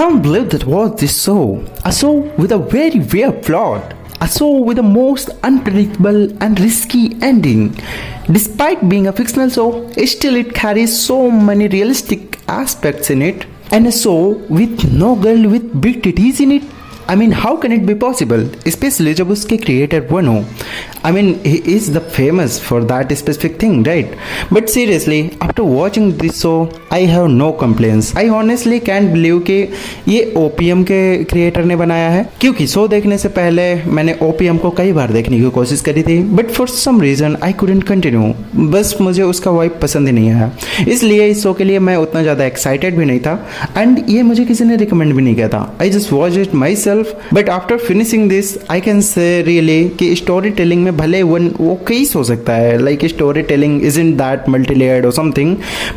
Can't believe that was this show. A show with a very weird plot. A show with the most unpredictable and risky ending. Despite being a fictional show, still it carries so many realistic aspects in it. And a show with no girl with big titties in it. I mean, how can it be possible? Especially जब उसके creator one हो. I mean, he is the famous for that specific thing, right? But seriously, after watching this show, I have no complaints. I honestly can't believe कि ये OPM के creator ने बनाया है. क्योंकि शो देखने से पहले मैंने OPM को कई बार देखने की कोशिश करी थी, but for some reason I couldn't continue. बस मुझे उसका वाइब पसंद ही नहीं आया. इसलिए इस शो के लिए मैं उतना ज़्यादा एक्साइटेड भी नहीं था, एंड ये मुझे किसी ने रिकमेंड भी नहीं किया था. I just watched it myself. But after finishing this, I can say really कि स्टोरी टेलिंग में भले वो केस हो सकता है, like story telling isn't that multi-layered or something,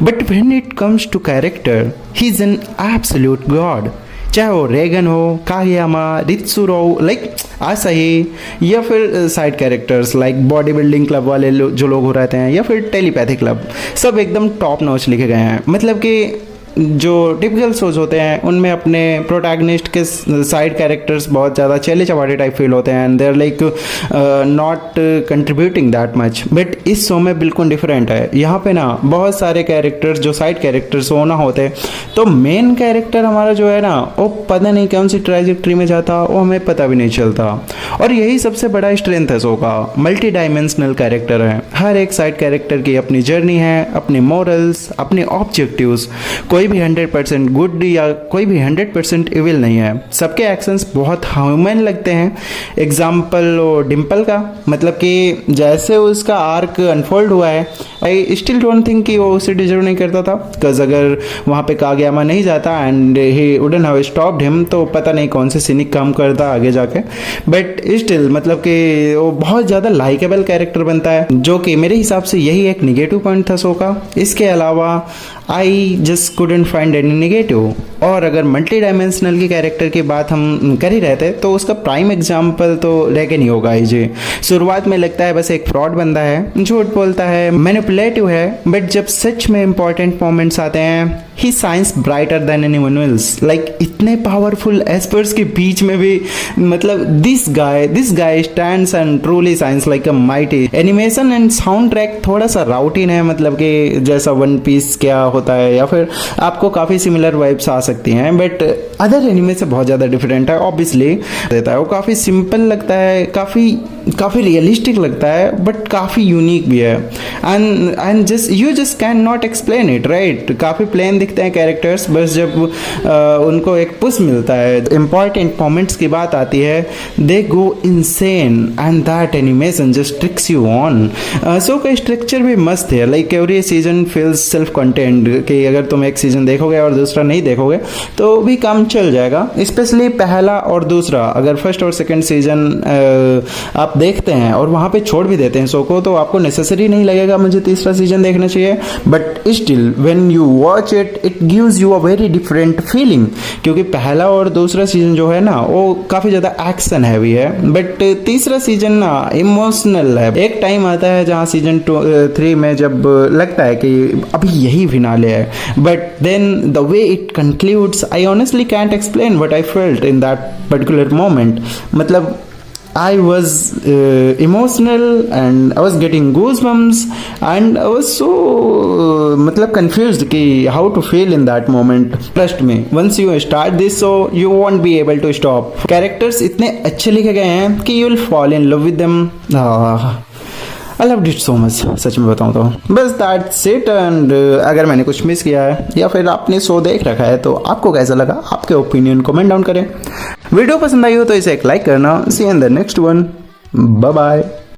but when it comes to character, he's an absolute god. चाहे वो Reagan हो, कागयामा, रित्सुरो, लाइक आसाही, या फिर side characters like body building club वाले जो लोग हो रहते हैं, या फिर टेलीपैथी क्लब, सब एकदम टॉप नॉच लिखे गए हैं. मतलब कि जो टिपिकल शोज होते हैं उनमें अपने प्रोटैगनिस्ट के साइड कैरेक्टर्स बहुत ज़्यादा चेले चपाटे टाइप फील होते हैं, and they are like not contributing that much. But इस शो में बिल्कुल डिफरेंट है. यहाँ पे ना बहुत सारे कैरेक्टर्स जो साइड कैरेक्टर्स हो ना होते, तो मेन कैरेक्टर हमारा जो है ना, वो पता नहीं कौन सी ट्रैजेक्टरी में जाता, वो हमें पता भी नहीं चलता. और यही सबसे बड़ा स्ट्रेंथ है शो का. मल्टी डायमेंशनल कैरेक्टर है. हर एक साइड कैरेक्टर की अपनी जर्नी है, अपने मॉरल्स, अपने ऑब्जेक्टिव्स. कोई भी 100% गुड या कोई भी 100% इविल नहीं है. सबके एक्शंस बहुत ह्यूमन लगते हैं. एग्जाम्पल डिम्पल का, मतलब कि जैसे उसका आर्क अनफोल्ड हुआ है, आई स्टिल डोंट थिंक कि वो उसे डिजर्व नहीं करता था. बिकॉज अगर वहाँ पे कागयामा नहीं जाता and he wouldn't have stopped him, तो पता नहीं कौन से सिनिक काम करता आगे जाके. बट स्टिल मतलब कि वो बहुत ज़्यादा लाइकेबल कैरेक्टर बनता है, जो कि मेरे हिसाब से यही एक निगेटिव पॉइंट था शो का. इसके अलावा I just couldn't find any negative. और अगर मल्टी डायमेंशनल की कैरेक्टर की बात हम कर ही रहते, तो उसका प्राइम एग्जाम्पल तो रेगन ही होगा. जी, शुरुआत में लगता है बस एक फ्रॉड बंदा है, झूठ बोलता है, मैनिपुलेटिव है, बट जब सच में इंपॉर्टेंट मोमेंट्स आते हैं, he shines brighter than anyone else. Like इतने पावरफुल एस्पर्ट्स के बीच में भी, मतलब this guy stands and truly shines like a mighty. Animation and sound track थोड़ा सा राउटिन है, मतलब कि जैसा वन पीस क्या होता है, या फिर आपको काफ़ी सिमिलर वाइब्स आ सकती हैं, बट अदर एनिमे से बहुत ज़्यादा डिफरेंट है. ऑब्वियसली रहता है वो काफ़ी सिंपल लगता है, काफ़ी रियलिस्टिक लगता है, बट काफ़ी यूनिक भी है. And you just can not explain it, right. काफ़ी प्लेन दिखते हैं कैरेक्टर्स, बस जब उनको एक पुश मिलता है, इंपॉर्टेंट मोमेंट्स की बात आती है, they go insane, and that animation just tricks you on. Show का स्ट्रक्चर भी मस्त है. Like every season feels self content, कि अगर तुम एक सीजन देखोगे और दूसरा नहीं देखोगे तो भी काम चल जाएगा. स्पेशली पहला और दूसरा, अगर फर्स्ट और सेकंड सीजन आप देखते हैं और वहाँ पे छोड़ भी देते हैं शो को, तो आपको नेसेसरी नहीं लगेगा मुझे तीसरा सीजन देखना चाहिए. But still when you watch it gives you a very different feeling. क्योंकि पहला और दूसरा सीजन जो है ना, वो काफ़ी ज़्यादा एक्शन हैवी है, बट तीसरा सीजन ना इमोशनल है. एक टाइम आता है जहाँ सीजन 3 में जब लगता है कि अभी यही फिनाले है, but then the way it concludes, I honestly can't explain what I felt in that particular moment. मतलब I was emotional and I was getting goosebumps and I was so मतलब confused कि how to feel in that moment. Trust me, once you start this show, you won't be able to stop. Characters इतने अच्छे लिखे गए हैं कि you will fall in love with them. I loved it so much, सच में बताऊँ तो. बस that's it. एंड अगर मैंने कुछ मिस किया है या फिर आपने शो देख रखा है, तो आपको कैसा लगा, आपके ओपिनियन कमेंट डाउन करें. वीडियो पसंद आई हो तो इसे एक लाइक करना. See you in the next one. Bye bye.